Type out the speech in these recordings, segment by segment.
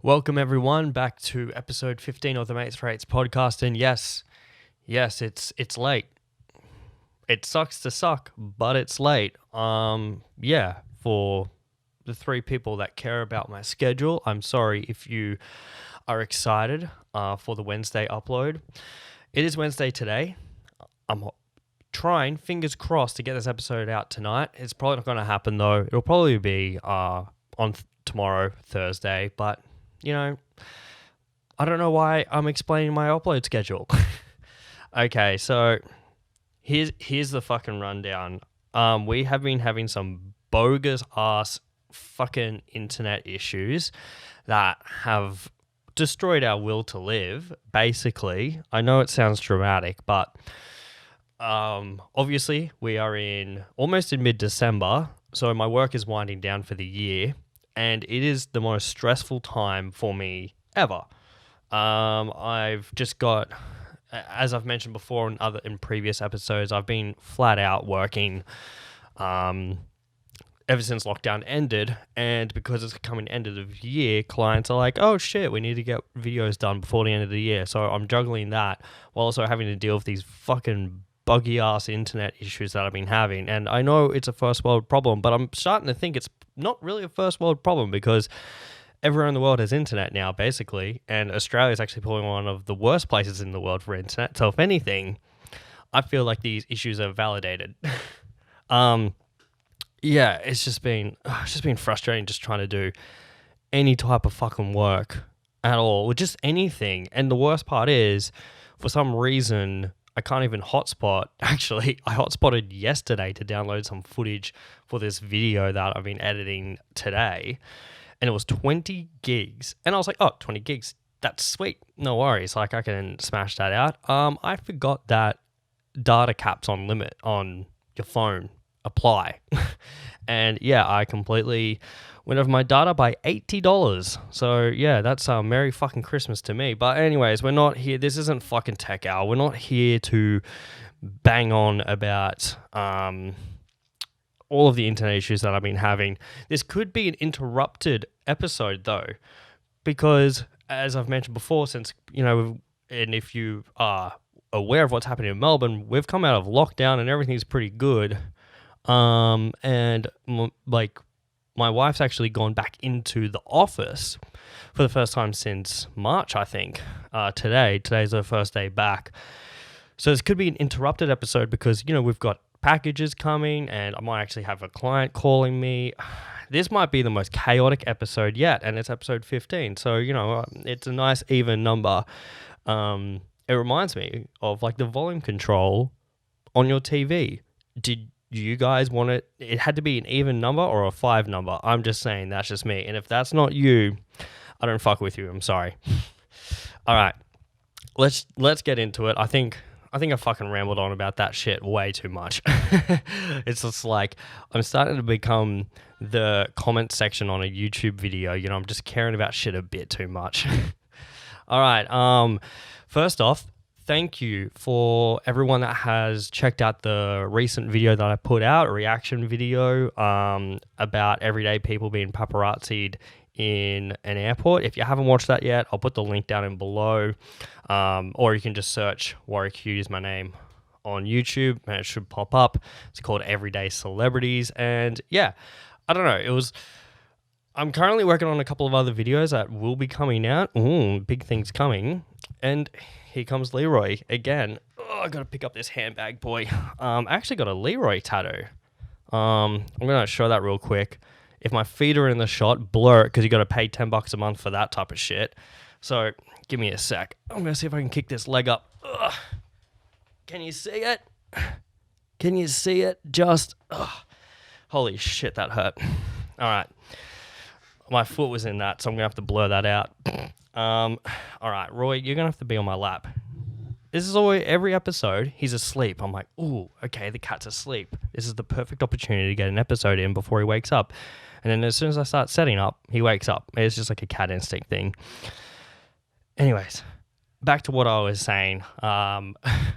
Welcome everyone back to episode 15 of the Mates Rates podcast. And yes, it's late. It sucks to suck, but it's late. For the three people that care about my schedule, I'm sorry if you are excited for the Wednesday upload. It is Wednesday today. I'm trying, fingers crossed, to get this episode out tonight. It's probably not going to happen though. It'll probably be on tomorrow, Thursday, but you know, I don't know why I'm explaining my upload schedule. Okay, so here's the fucking rundown. We have been having some bogus ass fucking internet issues that have destroyed our will to live, basically. I know it sounds dramatic, but obviously we are almost in mid-December, so my work is winding down for the year. And it is the most stressful time for me ever. I've just got, as I've mentioned before in previous episodes, I've been flat out working ever since lockdown ended. And because it's coming end of the year, clients are like, oh shit, we need to get videos done before the end of the year. So I'm juggling that while also having to deal with these fucking buggy ass internet issues that I've been having. And I know it's a first world problem, but I'm starting to think it's not really a first world problem because everywhere in the world has internet now, basically, and Australia is actually probably one of the worst places in the world for internet. So if anything, I feel like these issues are validated. It's just been frustrating just trying to do any type of fucking work at all, or just anything. And the worst part is, for some reason, I can't even hotspot. Actually, I hotspotted yesterday to download some footage for this video that I've been editing today, and it was 20 gigs. And I was like, oh, 20 gigs, that's sweet. No worries, like I can smash that out. I forgot that data caps on limit on your phone apply. And yeah, I completely went over my data by $80. So yeah, that's Merry fucking Christmas to me. But anyways, we're not here. This isn't fucking tech hour. We're not here to bang on about all of the internet issues that I've been having. This could be an interrupted episode though, because as I've mentioned before, since, you know, and if you are aware of what's happening in Melbourne, we've come out of lockdown and everything's pretty good. My wife's actually gone back into the office for the first time since March, I think. Today's her first day back. So this could be an interrupted episode because, you know, we've got packages coming and I might actually have a client calling me. This might be the most chaotic episode yet, and it's episode 15. So, you know, it's a nice even number. It reminds me of like the volume control on your TV. Did you guys want it had to be an even number or a 5 number? I'm just saying, that's just me. And if that's not you, I don't fuck with you. I'm sorry. All right. Let's get into it. I think I fucking rambled on about that shit way too much. It's just like I'm starting to become the comment section on a YouTube video. You know, I'm just caring about shit a bit too much. All right. First off, thank you for everyone that has checked out the recent video that I put out, a reaction video about everyday people being paparazzi'd in an airport. If you haven't watched that yet, I'll put the link down in below, or you can just search Warwick Hughes, my name, on YouTube, and it should pop up. It's called Everyday Celebrities, and yeah, I don't know, I'm currently working on a couple of other videos that will be coming out. Ooh, big things coming. And here comes Leroy again. Oh, I gotta pick up this handbag, boy. I actually got a Leroy tattoo. I'm gonna show that real quick. If my feet are in the shot, blur it, because you gotta pay $10 a month for that type of shit. So give me a sec. I'm gonna see if I can kick this leg up. Ugh. Can you see it? Can you see it? Just, holy shit, that hurt. All right. My foot was in that, so I'm going to have to blur that out. All right, Roy, you're going to have to be on my lap. This is always, every episode, he's asleep. I'm like, ooh, okay, the cat's asleep. This is the perfect opportunity to get an episode in before he wakes up. And then as soon as I start setting up, he wakes up. It's just like a cat instinct thing. Anyways, back to what I was saying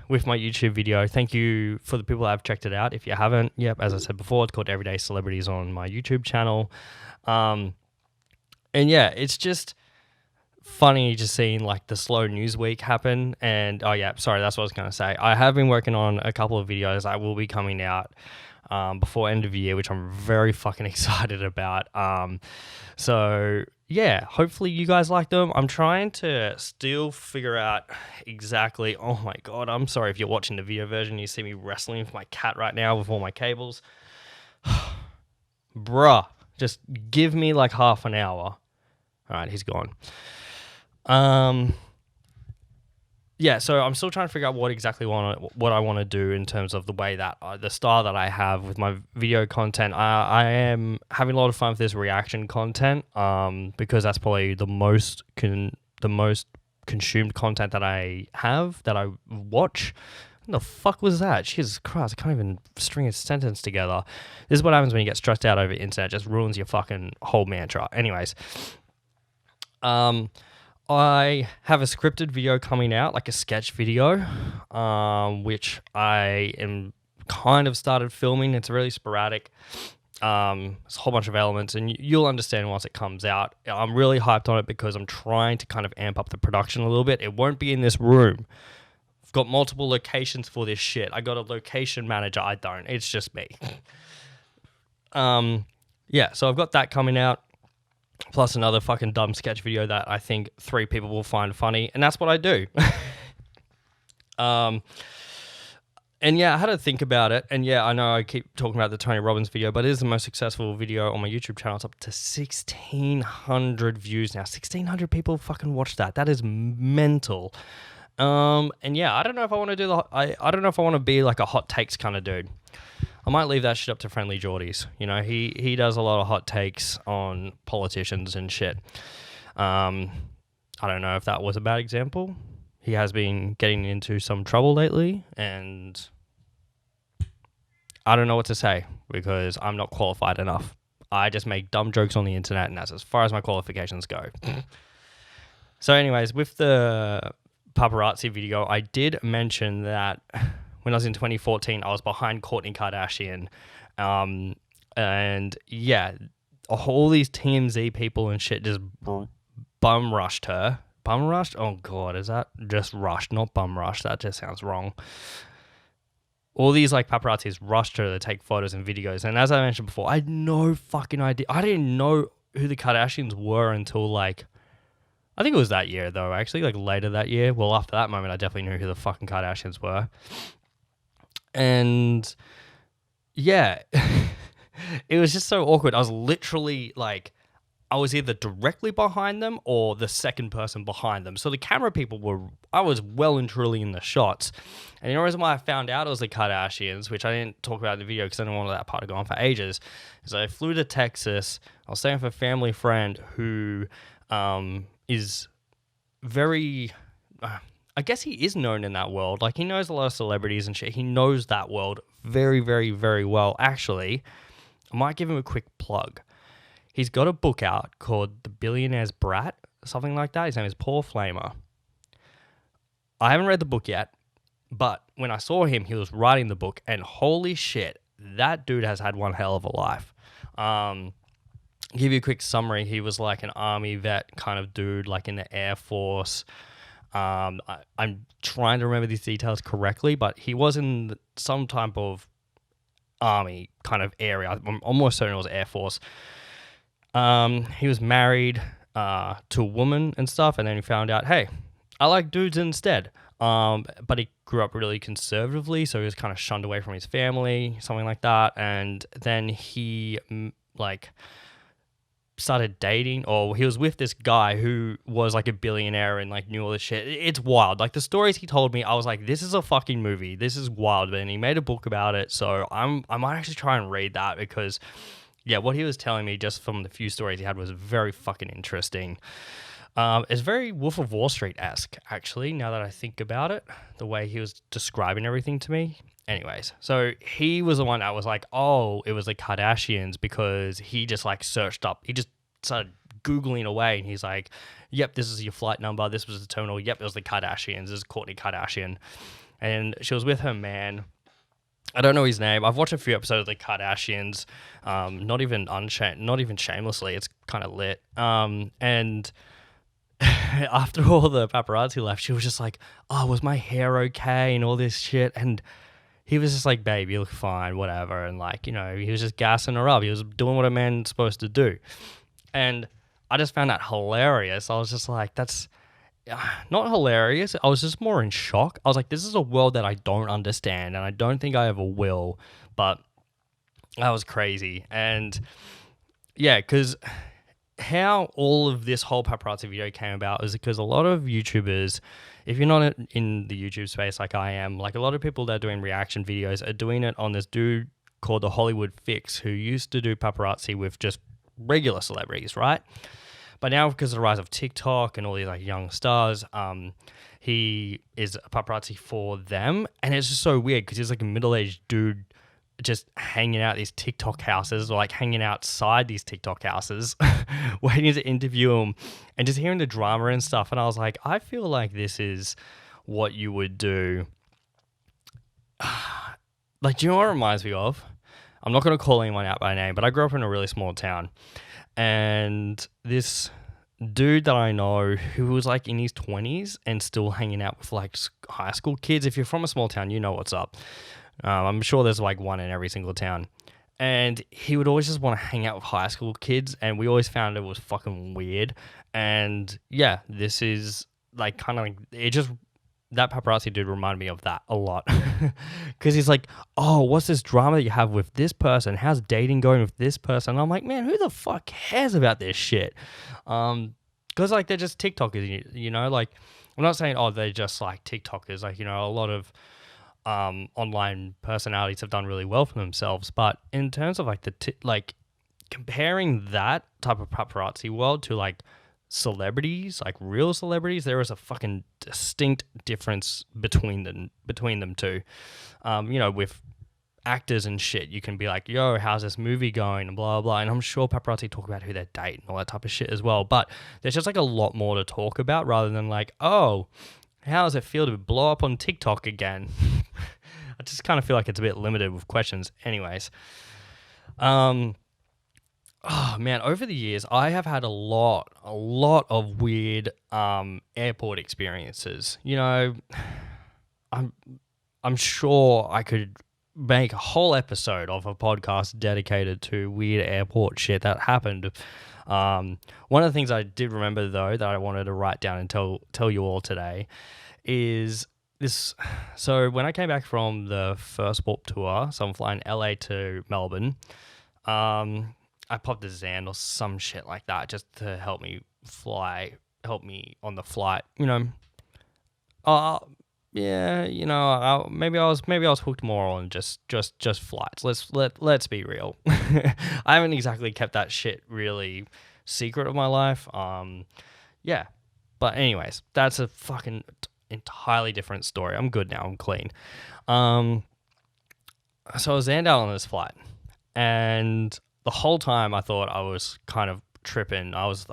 with my YouTube video. Thank you for the people that have checked it out. If you haven't, yep, as I said before, it's called Everyday Celebrities on my YouTube channel. And yeah, it's just, funny just seeing like the slow news week happen. And oh yeah, sorry, that's what I was going to say. I have been working on a couple of videos that will be coming out before end of year, which I'm very fucking excited about. So yeah, hopefully you guys like them. I'm trying to still figure out exactly. Oh my god, I'm sorry if you're watching the video version. You see me wrestling with my cat right now with all my cables. Bruh, just give me like half an hour. All right, he's gone. Yeah, so I'm still trying to figure out what I want to do in terms of the way that the style that I have with my video content. I am having a lot of fun with this reaction content, because that's probably the most consumed content that I watch. What the fuck was that? Jesus Christ, I can't even string a sentence together. This is what happens when you get stressed out over the internet. It just ruins your fucking whole mantra. Anyways, I have a scripted video coming out, like a sketch video, which I am kind of started filming. It's really sporadic. It's a whole bunch of elements, and you'll understand once it comes out. I'm really hyped on it because I'm trying to kind of amp up the production a little bit. It won't be in this room. I've got multiple locations for this shit. I got a location manager. I don't. It's just me. Yeah, so I've got that coming out. Plus another fucking dumb sketch video that I think 3 people will find funny, and that's what I do. And yeah, I had to think about it, and yeah, I know I keep talking about the Tony Robbins video, but it is the most successful video on my YouTube channel. It's up to 1,600 views now. 1,600 people fucking watched that. That is mental. And yeah, I don't know if I want to do I don't know if I want to be like a hot takes kind of dude. I might leave that shit up to Friendly Geordies. You know, he does a lot of hot takes on politicians and shit. I don't know if that was a bad example. He has been getting into some trouble lately, and I don't know what to say because I'm not qualified enough. I just make dumb jokes on the internet, and that's as far as my qualifications go. So anyways, with the paparazzi video, I did mention that when I was in 2014, I was behind Kourtney Kardashian. And yeah, all these TMZ people and shit just bum rushed her. Bum rushed? Oh God, is that just rushed, not bum rushed? That just sounds wrong. All these like paparazzis rushed her to take photos and videos. And as I mentioned before, I had no fucking idea. I didn't know who the Kardashians were until like, I think it was that year though, actually, like later that year. Well, after that moment, I definitely knew who the fucking Kardashians were. And yeah, it was just so awkward. I was literally like, I was either directly behind them or the second person behind them. So the camera people I was well and truly in the shots. And the only reason why I found out it was the Kardashians, which I didn't talk about in the video because I didn't want that part to go on for ages, is I flew to Texas. I was staying with a family friend who is very... I guess he is known in that world. Like, he knows a lot of celebrities and shit. He knows that world very, very, very well. Actually, I might give him a quick plug. He's got a book out called The Billionaire's Brat, something like that. His name is Paul Flamer. I haven't read the book yet, but when I saw him, he was writing the book, and holy shit, that dude has had one hell of a life. Give you a quick summary. He was like an army vet kind of dude, like in the Air Force. I'm trying to remember these details correctly, but he was in some type of army kind of area. I'm almost certain it was Air Force. He was married to a woman and stuff, and then he found out, hey, I like dudes instead. But he grew up really conservatively, so he was kind of shunned away from his family, something like that. And then he started dating, or he was with this guy who was like a billionaire and like knew all this shit. It's wild. Like the stories he told me, I was like, this is a fucking movie. This is wild. And he made a book about it. So I might actually try and read that because yeah, what he was telling me just from the few stories he had was very fucking interesting. It's very Wolf of Wall Street-esque, actually, now that I think about it, the way he was describing everything to me. Anyways, so he was the one that was like, oh, it was the Kardashians, because he just like searched up, he just started Googling away, and he's like, yep, this is your flight number, this was the terminal, yep, it was the Kardashians, this is Kourtney Kardashian. And she was with her man. I don't know his name. I've watched a few episodes of the Kardashians, not even shamelessly. It's kind of lit. And after all the paparazzi left, she was just like, "Oh, was my hair okay?" and all this shit. And he was just like, "Babe, you look fine, whatever." And like, he was just gassing her up. He was doing what a man's supposed to do. And I just found that hilarious. I was just like, that's not hilarious. I was just more in shock. I was like, this is a world that I don't understand, and I don't think I ever will. But that was crazy. And yeah, because how all of this whole paparazzi video came about is because a lot of YouTubers, if you're not in the YouTube space like I am, like a lot of people that are doing reaction videos are doing it on this dude called the Hollywood Fix, who used to do paparazzi with just regular celebrities, right? But now, because of the rise of TikTok and all these like young stars, he is a paparazzi for them, and it's just so weird because he's like a middle-aged dude just hanging out these TikTok houses, or like hanging outside these TikTok houses, waiting to interview him, and just hearing the drama and stuff. And I was like, I feel like this is what you would do. Like, do you know what it reminds me of? I'm not going to call anyone out by name, but I grew up in a really small town. And this dude that I know who was like in his 20s and still hanging out with like high school kids. If you're from a small town, you know what's up. I'm sure there's like one in every single town. And he would always just want to hang out with high school kids. And we always found it was fucking weird. And yeah, this is like kind of like, it just, that paparazzi dude reminded me of that a lot. Because he's like, oh, what's this drama that you have with this person? How's dating going with this person? And I'm like, man, who the fuck cares about this shit? Because like they're just TikTokers, like I'm not saying, oh, they're just like TikTokers. Like, a lot of online personalities have done really well for themselves. But in terms of like like comparing that type of paparazzi world to like celebrities, like real celebrities, there is a fucking distinct difference between them two. With actors and shit, you can be like, yo, how's this movie going, and blah blah. And I'm sure paparazzi talk about who they date and all that type of shit as well. But there's just like a lot more to talk about rather than like, oh, how does it feel to blow up on TikTok again? I just kind of feel like it's a bit limited with questions. Anyways, oh man, over the years, I have had a lot of weird airport experiences. I'm sure I could make a whole episode of a podcast dedicated to weird airport shit that happened. One of the things I did remember though that I wanted to write down and tell you all today is this. So when I came back from the first Warp tour, so I'm flying LA to Melbourne, I popped a Xan or some shit like that just to help me on the flight. Yeah, maybe I was hooked more on just flights. Let's be real. I haven't exactly kept that shit really secret of my life. Yeah, but anyways, that's a fucking entirely different story. I'm good now. I'm clean. So I was zanned out on this flight, and the whole time I thought I was kind of tripping. I was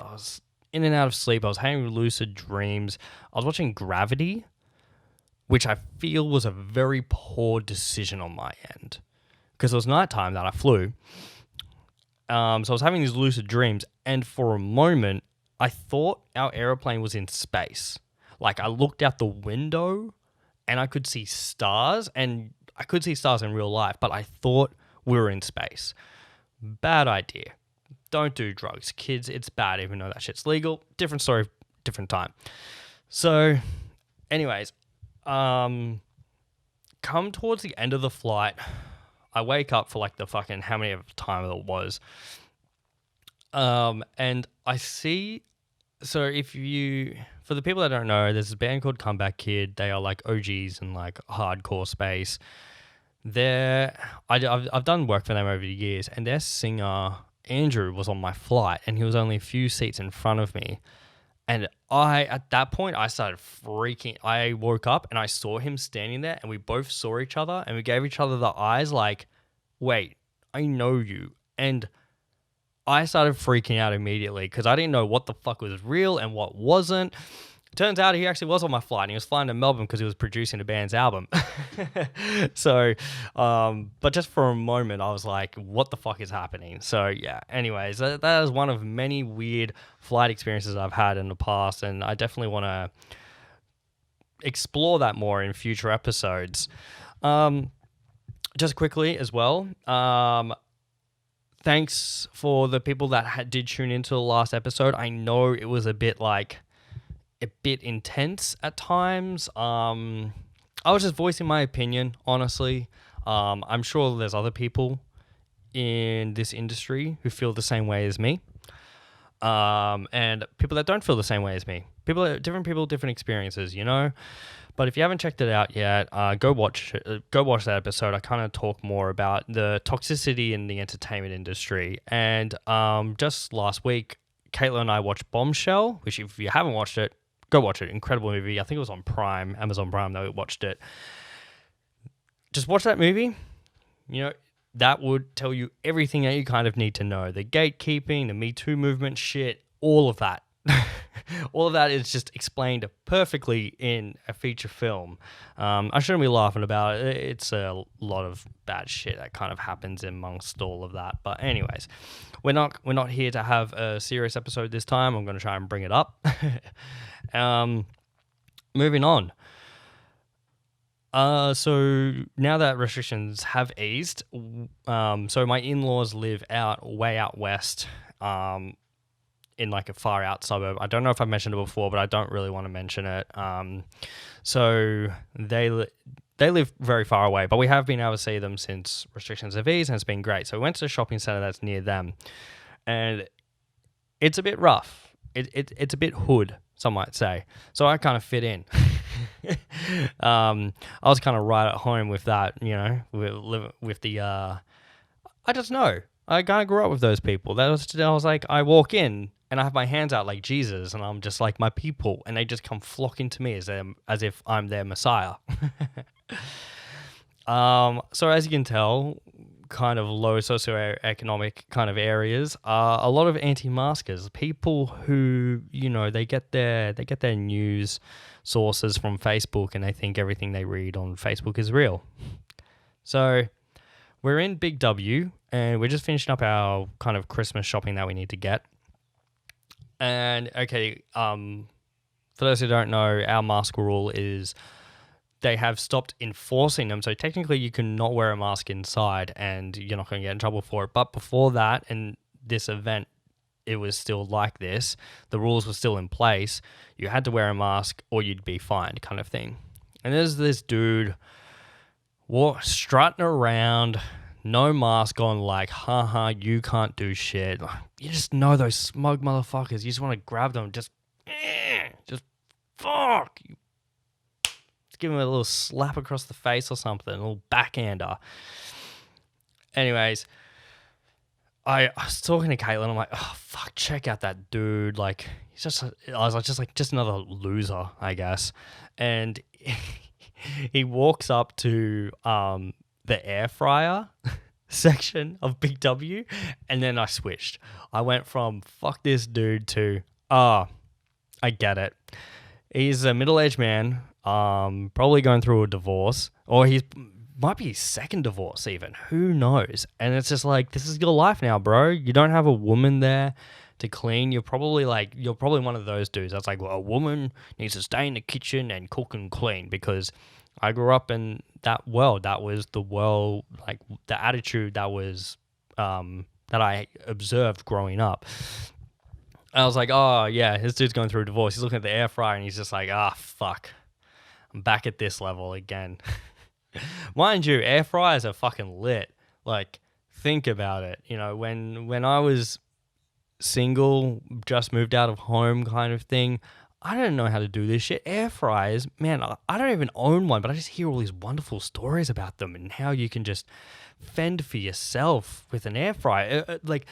in and out of sleep. I was having lucid dreams. I was watching Gravity, which I feel was a very poor decision on my end because it was nighttime that I flew. So I was having these lucid dreams, and for a moment, I thought our airplane was in space. Like, I looked out the window, and I could see stars, and I could see stars in real life, but I thought we were in space. Bad idea. Don't do drugs, kids. It's bad, even though that shit's legal. Different story, different time. So, anyways, come towards the end of the flight, I wake up for like the fucking how many of time it was. And I see, so for the people that don't know, there's a band called Comeback Kid. They are like OGs in like hardcore space. I've done work for them over the years, and their singer Andrew was on my flight, and he was only a few seats in front of me. And at that point, I started freaking. I woke up and I saw him standing there, and we both saw each other, and we gave each other the eyes like, wait, I know you. And I started freaking out immediately because I didn't know what the fuck was real and what wasn't. Turns out he actually was on my flight, and he was flying to Melbourne because he was producing the band's album. So, but just for a moment, I was like, what the fuck is happening? So, yeah, anyways, that is one of many weird flight experiences I've had in the past, and I definitely want to explore that more in future episodes. Just quickly as well, thanks for the people that did tune into the last episode. I know it was a bit intense at times. I was just voicing my opinion, honestly. I'm sure there's other people in this industry who feel the same way as me. And people that don't feel the same way as me. Different people, different experiences, you know? But if you haven't checked it out yet, go watch that episode. I kind of talk more about the toxicity in the entertainment industry. And just last week, Caitlin and I watched Bombshell, which if you haven't watched it, go watch it. Incredible movie. I think it was on Prime, Amazon Prime, that we watched it. Just watch that movie. You know, that would tell you everything that you kind of need to know. The gatekeeping, the Me Too movement shit, all of that. All of that is just explained perfectly in a feature film. I shouldn't be laughing about it. It's a lot of bad shit that kind of happens amongst all of that. But anyways, we're not here to have a serious episode this time. I'm going to try and bring it up. Moving on. So now that restrictions have eased, so my in-laws live way out west, in like a far out suburb. I don't know if I've mentioned it before, but I don't really want to mention it. So they live very far away, but we have been able to see them since restrictions have eased, and it's been great. So we went to a shopping center that's near them, and it's a bit rough. It's a bit hood, some might say. So I kind of fit in. I was kind of right at home with that, you know, with the, I just know. I kind of grew up with those people. I was like, I walk in and I have my hands out like Jesus, and I'm just like my people, and they just come flocking to me as if I'm their Messiah. So as you can tell, kind of low socioeconomic kind of areas are a lot of anti-maskers, people who, you know, they get their news sources from Facebook, and they think everything they read on Facebook is real. So we're in Big W, and we're just finishing up our kind of Christmas shopping that we need to get. And okay, for those who don't know, our mask rule is they have stopped enforcing them. So technically you can not wear a mask inside and you're not going to get in trouble for it. But before that, and this event, it was still like this. The rules were still in place. You had to wear a mask or you'd be fined, kind of thing. And there's this dude strutting around, no mask on, like, haha, you can't do shit. You just know those smug motherfuckers. You just want to grab them, just fuck. Just give him a little slap across the face or something, a little backhander. Anyways, I was talking to Caitlin. I'm like, oh fuck, check out that dude. Like, just another loser, I guess. And he walks up to the air fryer section of Big W, and then I switched. I went from fuck this dude to I get it. He's a middle-aged man, probably going through a divorce, or might be his second divorce even. Who knows? And it's just like, this is your life now, bro. You don't have a woman there to clean. You're probably one of those dudes that's like, well, a woman needs to stay in the kitchen and cook and clean, because I grew up in that world. That was the world, like the attitude that was that I observed growing up. I was like, oh yeah, this dude's going through a divorce. He's looking at the air fryer and he's just like, fuck, I'm back at this level again. Mind you, air fryers are fucking lit. Like, think about it. You know, when I was single, just moved out of home kind of thing, I don't know how to do this shit. Air fryers, man, I don't even own one, but I just hear all these wonderful stories about them and how you can just fend for yourself with an air fryer. Like,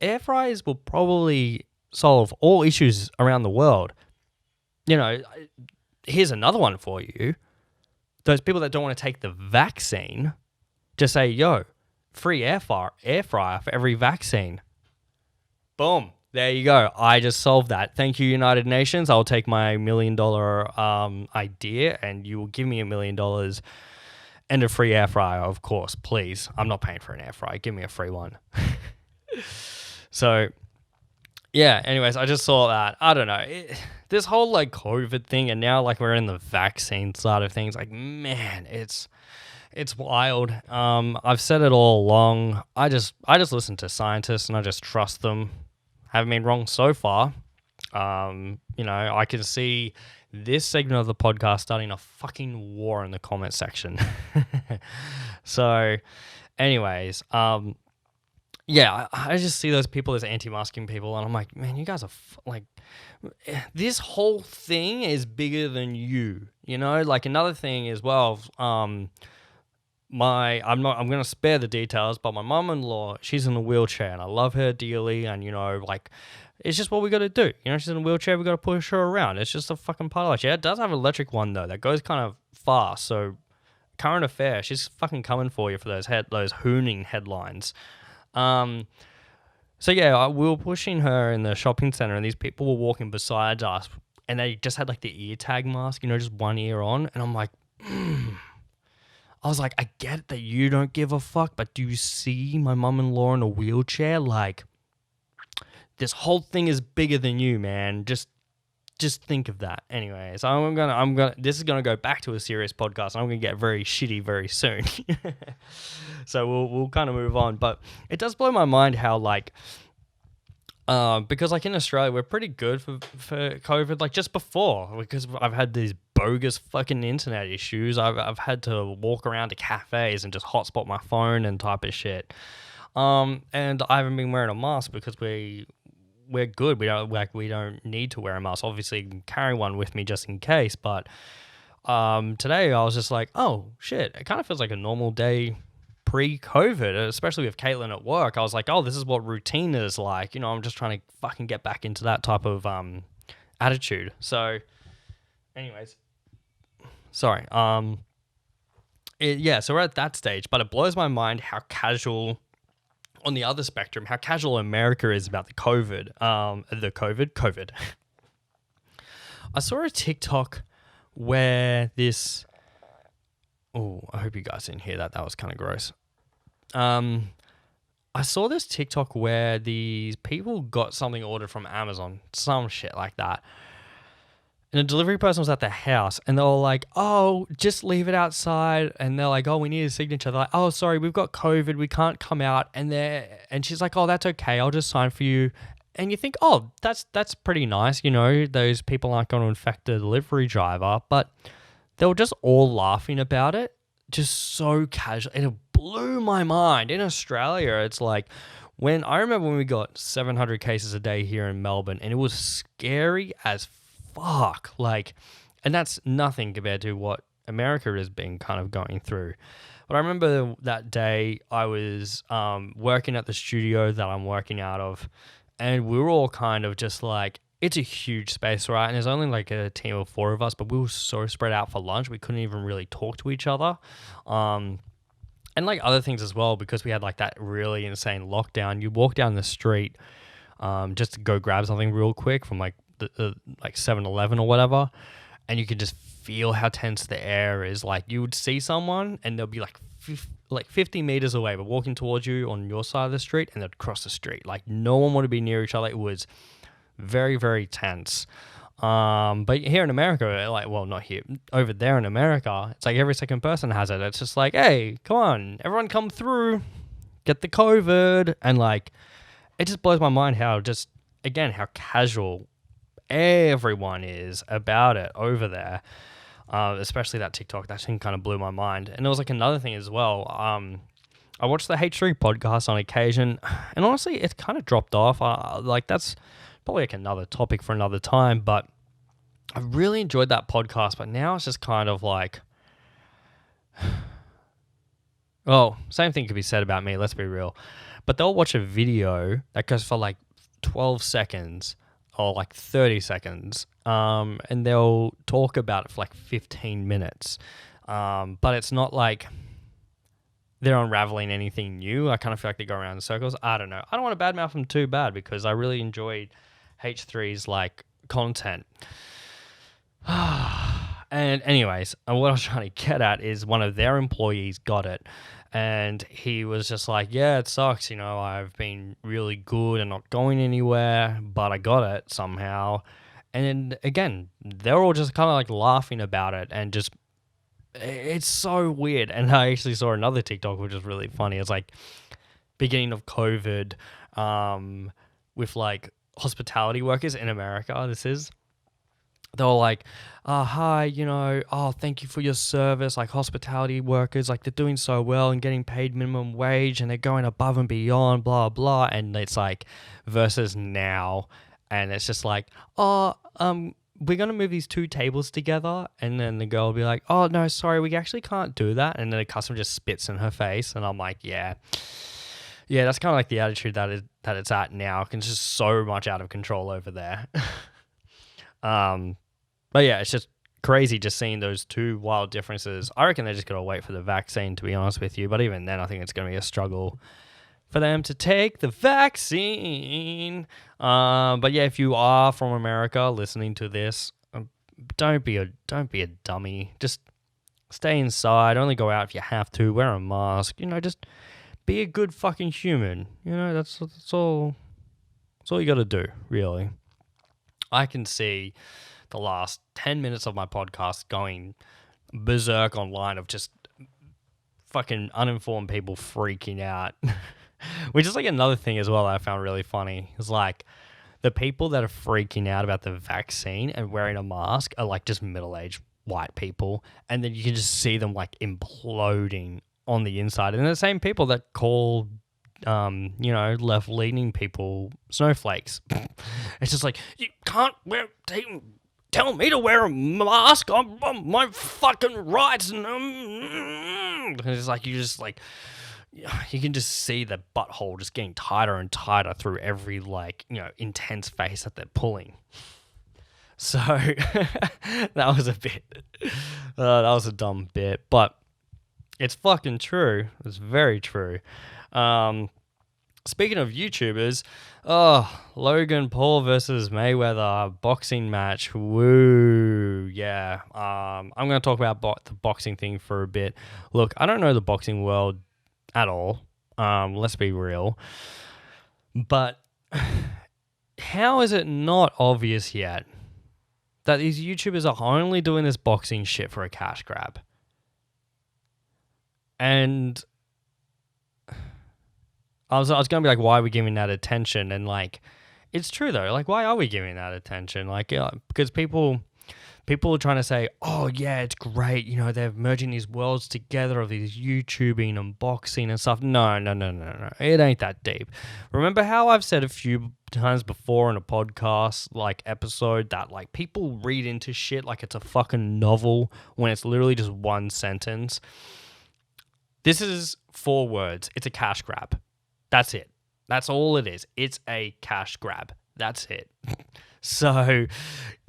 air fryers will probably solve all issues around the world. You know, here's another one for you. Those people that don't want to take the vaccine, just say, yo, free air fryer for every vaccine. Boom. There you go. I just solved that. Thank you, United Nations. I'll take my $1 million idea, and you will give me $1 million and a free air fryer, of course. Please. I'm not paying for an air fryer. Give me a free one. So, yeah, anyways, I just saw that. I don't know. This whole like COVID thing, and now like we're in the vaccine side of things, like, man, it's wild. I've said it all along. I just listen to scientists and I just trust them. Haven't been wrong so far. I can see this segment of the podcast starting a fucking war in the comment section. So, anyways, yeah, I just see those people as anti-masking people, and I'm like, man, you guys are this whole thing is bigger than you. Like another thing as well. I'm gonna spare the details, but my mum-in-law, she's in a wheelchair, and I love her dearly, and it's just what we got to do. She's in a wheelchair, we got to push her around. It's just a fucking part of life. Yeah, it does have an electric one though that goes kind of fast. So current affair, she's fucking coming for you for those hooning headlines. So yeah, we were pushing her in the shopping center, and these people were walking beside us, and they just had like the ear tag mask, just one ear on, and I'm like, I was like, I get that you don't give a fuck, but do you see my mum-in-law in a wheelchair? Like, this whole thing is bigger than you, man. Just think of that. Anyway, so this is gonna go back to a serious podcast, and I'm gonna get very shitty very soon. So we'll kind of move on, but it does blow my mind how because like in Australia we're pretty good for COVID. Like just before, because I've had these bogus fucking internet issues, I've had to walk around to cafes and just hotspot my phone and type of shit. And I haven't been wearing a mask because we're good. We don't need to wear a mask. Obviously, you can carry one with me just in case. But today I was just like, oh shit, it kind of feels like a normal day pre-COVID, especially with Caitlin at work. I was like, oh, this is what routine is like. I'm just trying to fucking get back into that type of attitude. So, anyways, sorry. So we're at that stage, but it blows my mind how casual. On the other spectrum, how casual America is about the COVID. COVID. I saw a TikTok where this... Oh, I hope you guys didn't hear that. That was kind of gross. I saw this TikTok where these people got something ordered from Amazon, some shit like that. And the delivery person was at the house, and they were like, oh, just leave it outside. And they're like, oh, we need a signature. They're like, oh, sorry, we've got COVID. We can't come out. And she's like, oh, that's okay. I'll just sign for you. And you think, oh, that's pretty nice. Those people aren't going to infect the delivery driver. But they were just all laughing about it. Just so casual. And it blew my mind. In Australia, it's like, I remember when we got 700 cases a day here in Melbourne, and it was scary as fuck. And that's nothing compared to what America has been kind of going through. But I remember that day I was working at the studio that I'm working out of, and we were all kind of just like, it's a huge space, right? And there's only like a team of 4 of us, but we were so spread out for lunch, we couldn't even really talk to each other. And like other things as well, because we had like that really insane lockdown. You walk down the street just to go grab something real quick from like like 7-Eleven or whatever, and you can just feel how tense the air is. Like you would see someone and they'll be like 50 meters away, but walking towards you on your side of the street, and they'd cross the street. Like no one wanted to be near each other. It was very, very tense. But here in America, not here, over there in America, it's like every second person has it. It's just like, hey, come on, everyone come through, get the COVID. And like, it just blows my mind how casual everyone is about it over there. Especially that TikTok, that thing kind of blew my mind. And there was like another thing as well. I watched the H3 podcast on occasion, and honestly, it kind of dropped off. That's probably like another topic for another time, but I really enjoyed that podcast. But now it's just kind of like, well, same thing could be said about me, let's be real. But they'll watch a video that goes for like 12 seconds or like 30 seconds, and they'll talk about it for like 15 minutes. But it's not like they're unraveling anything new. I kind of feel like they go around in circles. I don't know. I don't want to badmouth them too bad because I really enjoyed H3's like content. And anyways, what I was trying to get at is one of their employees got it. And he was just like, yeah, it sucks. You know, I've been really good and not going anywhere, but I got it somehow. And then again, they're all just kind of like laughing about it and just, it's so weird. And I actually saw another TikTok, which is really funny. It's like beginning of COVID with like hospitality workers in America. They were like, hi, you know, oh, thank you for your service. Like hospitality workers, like they're doing so well and getting paid minimum wage and they're going above and beyond, blah, blah. And it's like versus now. And it's just like, we're going to move these 2 tables together. And then the girl will be like, oh, no, sorry, we actually can't do that. And then the customer just spits in her face. And I'm like, yeah, that's kind of like the attitude that it's at now. It's just so much out of control over there. But yeah, it's just crazy just seeing those 2 wild differences. I reckon they just got to wait for the vaccine, to be honest with you. But even then, I think it's going to be a struggle for them to take the vaccine. But yeah, if you are from America listening to this, don't be a dummy. Just stay inside. Only go out if you have to. Wear a mask. You know, just be a good fucking human. You know, that's all you got to do, really. I can see the last 10 minutes of my podcast going berserk online of just fucking uninformed people freaking out. Which is like another thing as well that I found really funny. It's like the people that are freaking out about the vaccine and wearing a mask are like just middle-aged white people. And then you can just see them like imploding on the inside. And the same people that call left-leaning people snowflakes. It's just like, you can't tell me to wear a mask on my fucking rights. And it's like, you can just see the butthole just getting tighter and tighter through every intense face that they're pulling. So that was that was a dumb bit, but it's fucking true. It's very true. Speaking of YouTubers, Logan Paul versus Mayweather boxing match. Woo, yeah. I'm going to talk about the boxing thing for a bit. Look, I don't know the boxing world at all. Let's be real. But how is it not obvious yet that these YouTubers are only doing this boxing shit for a cash grab? And I was going to be like, why are we giving that attention? And like, it's true though. Like, why are we giving that attention? Like, because people are trying to say, oh yeah, it's great. You know, they're merging these worlds together of these YouTubing and boxing and stuff. No. It ain't that deep. Remember how I've said a few times before in a podcast like episode that like people read into shit like it's a fucking novel when it's literally just one sentence. This is 4 words. It's a cash grab. That's it. That's all it is. It's a cash grab. That's it. So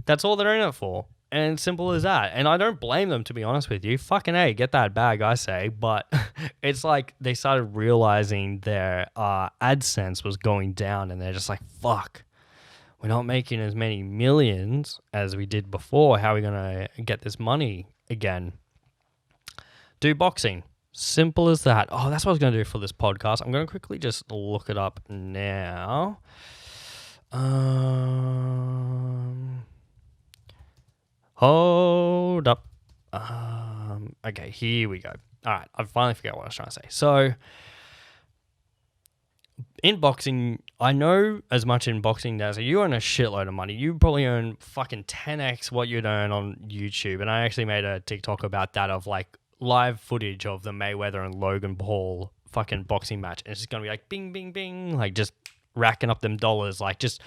that's all they're in it for. And simple as that. And I don't blame them, to be honest with you. Fucking A, get that bag, I say. But it's like they started realizing their AdSense was going down and they're just like, fuck, we're not making as many millions as we did before. How are we going to get this money again? Do boxing. Simple as that. Oh, that's what I was going to do for this podcast. I'm going to quickly just look it up now. Hold up. Okay, here we go. All right, I finally forgot what I was trying to say. So, in boxing, I know as much in boxing as you earn a shitload of money. You probably earn fucking 10x what you'd earn on YouTube. And I actually made a TikTok about that of like live footage of the Mayweather and Logan Paul fucking boxing match. And it's just going to be like bing, bing, bing, like just racking up them dollars, like just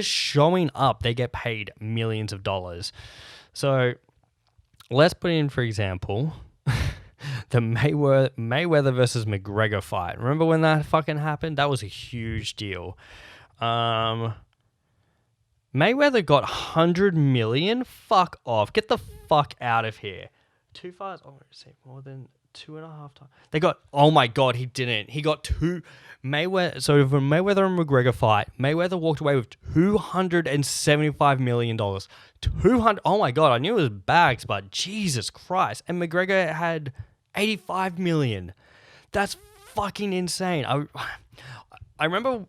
showing up. They get paid millions of dollars. So let's put in, for example, the Mayweather versus McGregor fight. Remember when that fucking happened? That was a huge deal. Mayweather got 100 million? Fuck off. Get the fuck out of here. 2 fights. Oh, received more than 2.5 times. They got, oh my God, he didn't. He got two. Mayweather. So for Mayweather and McGregor fight, Mayweather walked away with $275 million. 200. Oh my God, I knew it was bags, but Jesus Christ. And McGregor had 85 million. That's fucking insane. I remember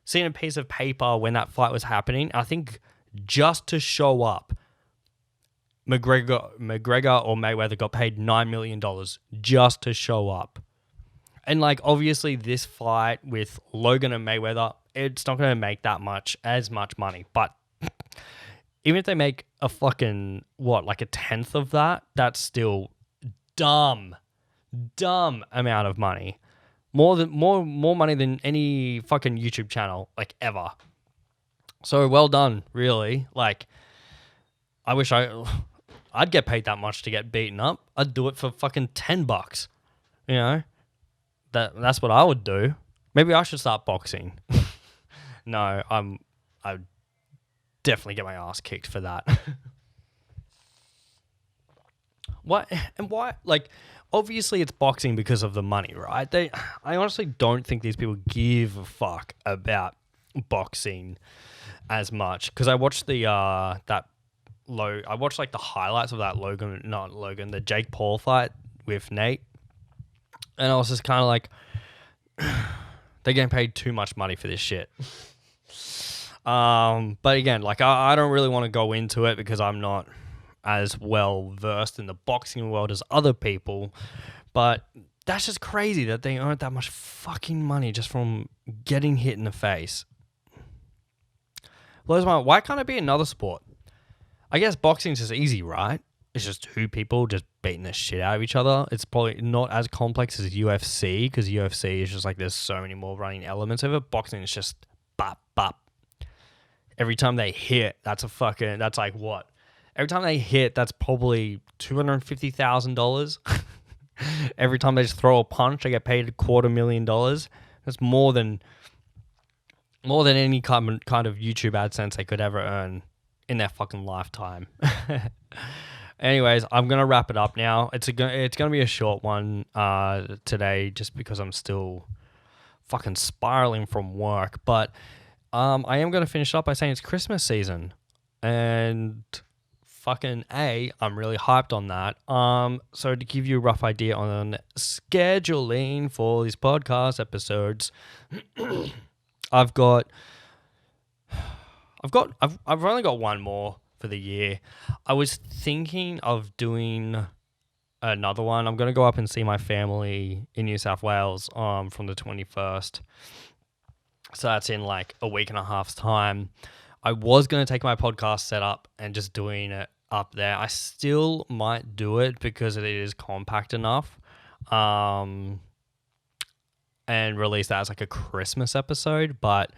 seeing a piece of paper when that fight was happening. I think just to show up, McGregor or Mayweather got paid $9 million just to show up. And like, obviously this fight with Logan and Mayweather, it's not going to make as much money. But even if they make a fucking, like a tenth of that, that's still dumb amount of money. More money than any fucking YouTube channel, like, ever. So well done, really. Like, I wish I'd get paid that much to get beaten up. I'd do it for fucking $10. You know? That's what I would do. Maybe I should start boxing. No, I'd definitely get my ass kicked for that. What and why? Like, obviously it's boxing because of the money, right? I honestly don't think these people give a fuck about boxing as much, because I watched I watched like the highlights of that the Jake Paul fight with Nate, and I was just kind of like, they're getting paid too much money for this shit. But again, like, I don't really want to go into it because I'm not as well versed in the boxing world as other people, but that's just crazy that they earn that much fucking money just from getting hit in the face. Why can't it be another sport? I guess boxing's just easy, right? It's just two people just beating the shit out of each other. It's probably not as complex as UFC, because UFC is just like, there's so many more running elements of it. Boxing is just bop, bop. Every time they hit, that's like what? Every time they hit, that's probably $250,000. Every time they just throw a punch, they get paid $250,000. That's more than any kind of YouTube AdSense they could ever earn in their fucking lifetime. Anyways, I'm gonna wrap it up now. It's gonna be a short one today, just because I'm still fucking spiraling from work. But I am gonna finish up by saying it's Christmas season, and fucking I'm really hyped on that. So to give you a rough idea on scheduling for these podcast episodes, I've only got one more for the year. I was thinking of doing another one. I'm going to go up and see my family in New South Wales from the 21st. So that's in like a week and a half's time. I was going to take my podcast setup and just doing it up there. I still might do it because it is compact enough. And release that as like a Christmas episode, but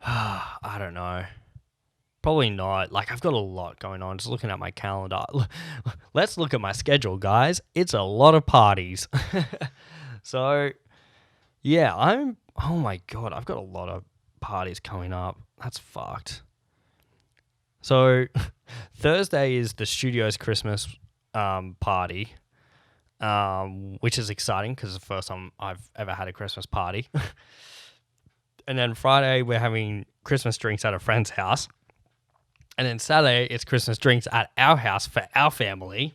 I don't know. Probably not. Like, I've got a lot going on. Just looking at my calendar. Let's look at my schedule, guys. It's a lot of parties. So, yeah, oh my God, I've got a lot of parties coming up. That's fucked. So, Thursday is the studio's Christmas party, which is exciting because it's the first time I've ever had a Christmas party. And then Friday, we're having Christmas drinks at a friend's house. And then Saturday, it's Christmas drinks at our house for our family.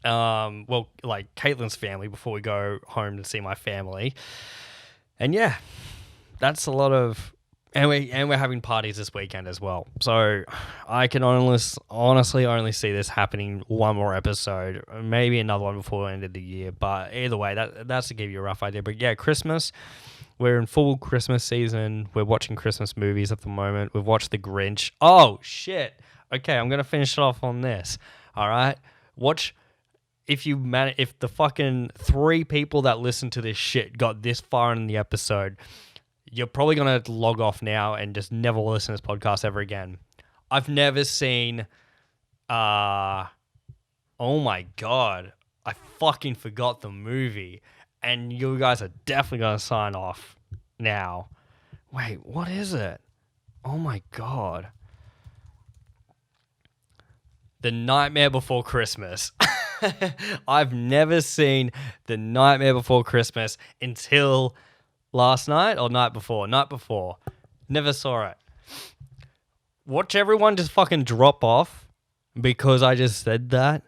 Well, like Caitlin's family, before we go home to see my family. And yeah, that's a lot of... And we're having parties this weekend as well. So I can honestly only see this happening one more episode. Maybe another one before the end of the year. But either way, that's to give you a rough idea. But yeah, Christmas... We're in full Christmas season. We're watching Christmas movies at the moment. We've watched The Grinch. Oh, shit. Okay, I'm going to finish it off on this. All right? If the fucking 3 people that listen to this shit got this far in the episode, you're probably going to log off now and just never listen to this podcast ever again. I've never seen... oh my God. I fucking forgot the movie. And you guys are definitely going to sign off now. Wait, what is it? Oh my God. The Nightmare Before Christmas. I've never seen The Nightmare Before Christmas until last night or night before. Night before. Never saw it. Watch everyone just fucking drop off because I just said that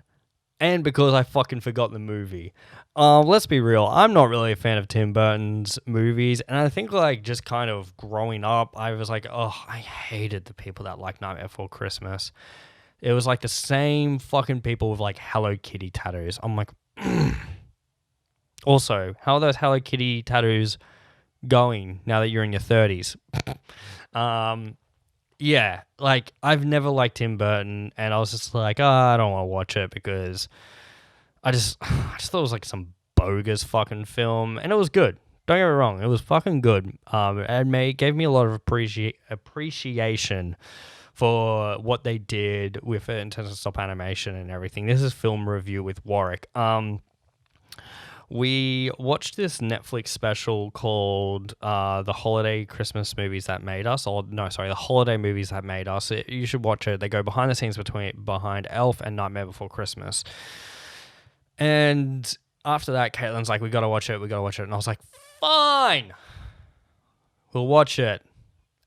and because I fucking forgot the movie. Let's be real. I'm not really a fan of Tim Burton's movies, and I think like just kind of growing up, I was like, oh, I hated the people that like Nightmare Before Christmas. It was like the same fucking people with like Hello Kitty tattoos. I'm like, also, how are those Hello Kitty tattoos going now that you're in your 30s? Yeah, like I've never liked Tim Burton, and I was just like, oh, I don't want to watch it because I just thought it was like some bogus fucking film, and it was good. Don't get me wrong, it was fucking good. It gave me a lot of appreciation for what they did with it in terms of stop animation and everything. This is film review with Warwick. We watched this Netflix special called The Holiday Christmas Movies That Made Us. The Holiday Movies That Made Us. You should watch it. They go behind the scenes behind Elf and Nightmare Before Christmas. And after that, Caitlin's like, we gotta watch it. And I was like, fine. We'll watch it.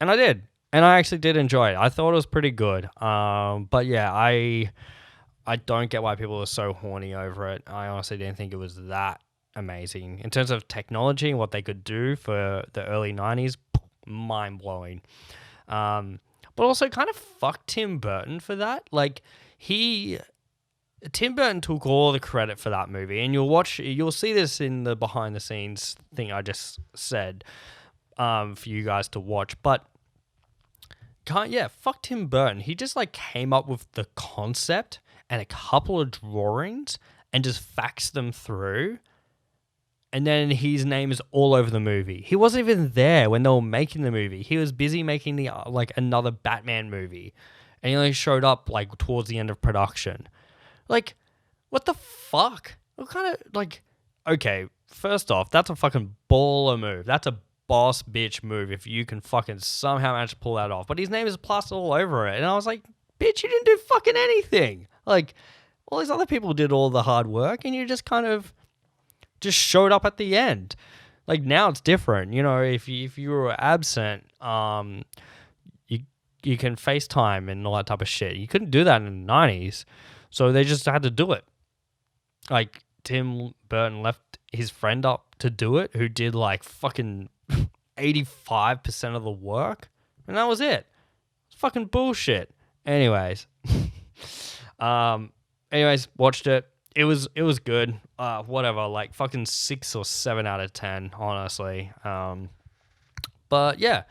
And I did. And I actually did enjoy it. I thought it was pretty good. But yeah, I don't get why people are so horny over it. I honestly didn't think it was that amazing. In terms of technology and what they could do for the early 90s, mind-blowing. But also kind of fuck Tim Burton for that. Like, Tim Burton took all the credit for that movie. And you'll see this in the behind-the-scenes thing I just said for you guys to watch. But fuck Tim Burton. He just like came up with the concept and a couple of drawings and just faxed them through. And then his name is all over the movie. He wasn't even there when they were making the movie. He was busy making the another Batman movie. And he only showed up like towards the end of production. Like, what the fuck? What kind of like, okay, first off, that's a fucking baller move. That's a boss bitch move if you can fucking somehow manage to pull that off. But his name is plastered all over it. And I was like, bitch, you didn't do fucking anything. Like, all these other people did all the hard work and you just kind of just showed up at the end. Like, now it's different. You know, if you were absent, you can FaceTime and all that type of shit. You couldn't do that in the 90s. So they just had to do it. Like, Tim Burton left his friend up to do it, who did like fucking 85% of the work. And that was it. It's fucking bullshit. Anyways. Watched it. It was good. Whatever, like fucking 6 or 7 out of 10, honestly. But yeah.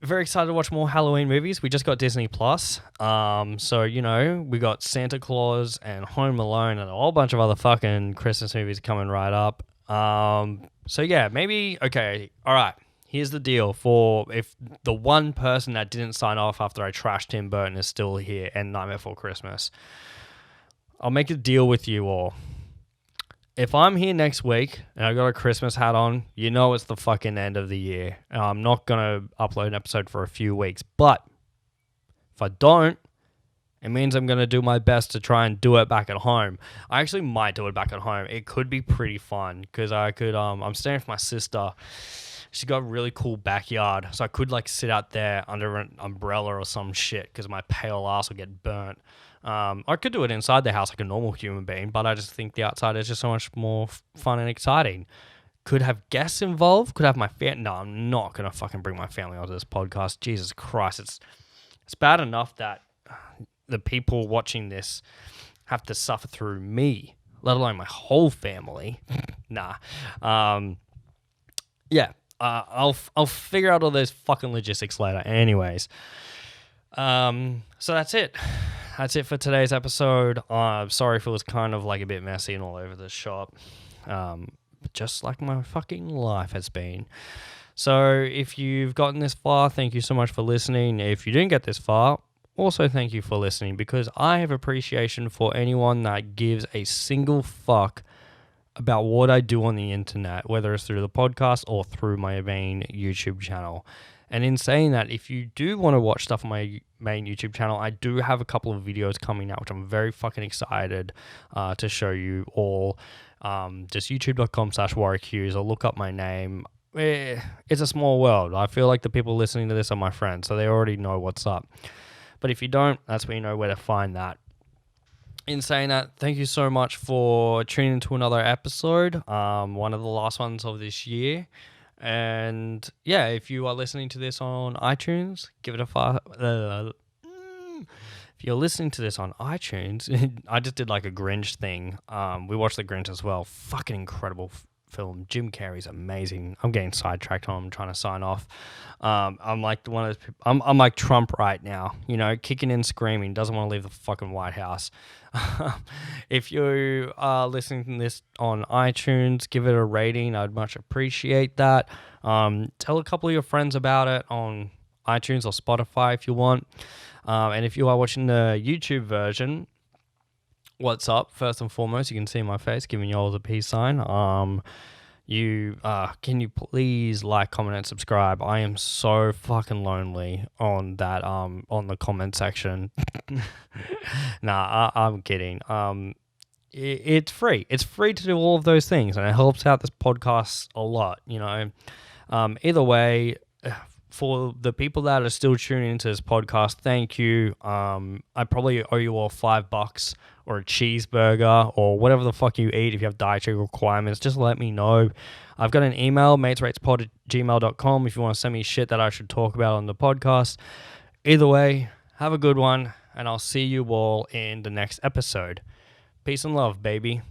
Very excited to watch more Halloween movies. We just got Disney Plus. So, you know, we got Santa Claus and Home Alone and a whole bunch of other fucking Christmas movies coming right up. So yeah, maybe, okay, all right. Here's the deal for if the one person that didn't sign off after I trashed Tim Burton is still here and Nightmare Before Christmas. I'll make a deal with you all. If I'm here next week and I got a Christmas hat on, you know it's the fucking end of the year. And I'm not going to upload an episode for a few weeks. But if I don't, it means I'm going to do my best to try and do it back at home. I actually might do it back at home. It could be pretty fun because I could, I'm staying with my sister. She's got a really cool backyard. So I could like sit out there under an umbrella or some shit because my pale ass will get burnt. I could do it inside the house like a normal human being, but I just think the outside is just so much more fun and exciting. Could have guests involved. Could have my family. No, I'm not going to fucking bring my family onto this podcast. Jesus Christ. It's bad enough that the people watching this have to suffer through me, let alone my whole family. Nah. Yeah. I'll figure out all those fucking logistics later. Anyways. So that's it. That's it for today's episode. I'm sorry if it was kind of like a bit messy and all over the shop. Just like my fucking life has been. So if you've gotten this far, thank you so much for listening. If you didn't get this far, also thank you for listening because I have appreciation for anyone that gives a single fuck about what I do on the internet, whether it's through the podcast or through my main YouTube channel. And in saying that, if you do want to watch stuff on my main YouTube channel, I do have a couple of videos coming out, which I'm very fucking excited to show you all. Just youtube.com/WarriorHughes, or look up my name. It's a small world. I feel like the people listening to this are my friends, so they already know what's up. But if you don't, that's where you know where to find that. In saying that, thank you so much for tuning into another episode, one of the last ones of this year. And yeah, if you are listening to this on iTunes, give it a 5. If you're listening to this on iTunes, I just did like a Grinch thing. We watched The Grinch as well. Fucking incredible film. Jim Carrey's amazing. I'm getting sidetracked. I'm trying to sign off. I'm like one of those people. I'm like Trump right now. You know, kicking and screaming. Doesn't want to leave the fucking White House. If you are listening to this on iTunes, give it a rating. I'd much appreciate that. Tell a couple of your friends about it on iTunes or Spotify if you want. And if you are watching the YouTube version, what's up? First and foremost, you can see my face giving you all the peace sign. Can you please like, comment, and subscribe? I am so fucking lonely on that on the comment section. Nah, I'm kidding. It's free. It's free to do all of those things, and it helps out this podcast a lot. You know, either way. For the people that are still tuning into this podcast, thank you. I probably owe you all $5 or a cheeseburger or whatever the fuck you eat. If you have dietary requirements, just let me know. I've got an email, matesratespod@gmail.com, if you want to send me shit that I should talk about on the podcast. Either way, have a good one, and I'll see you all in the next episode. Peace and love, baby.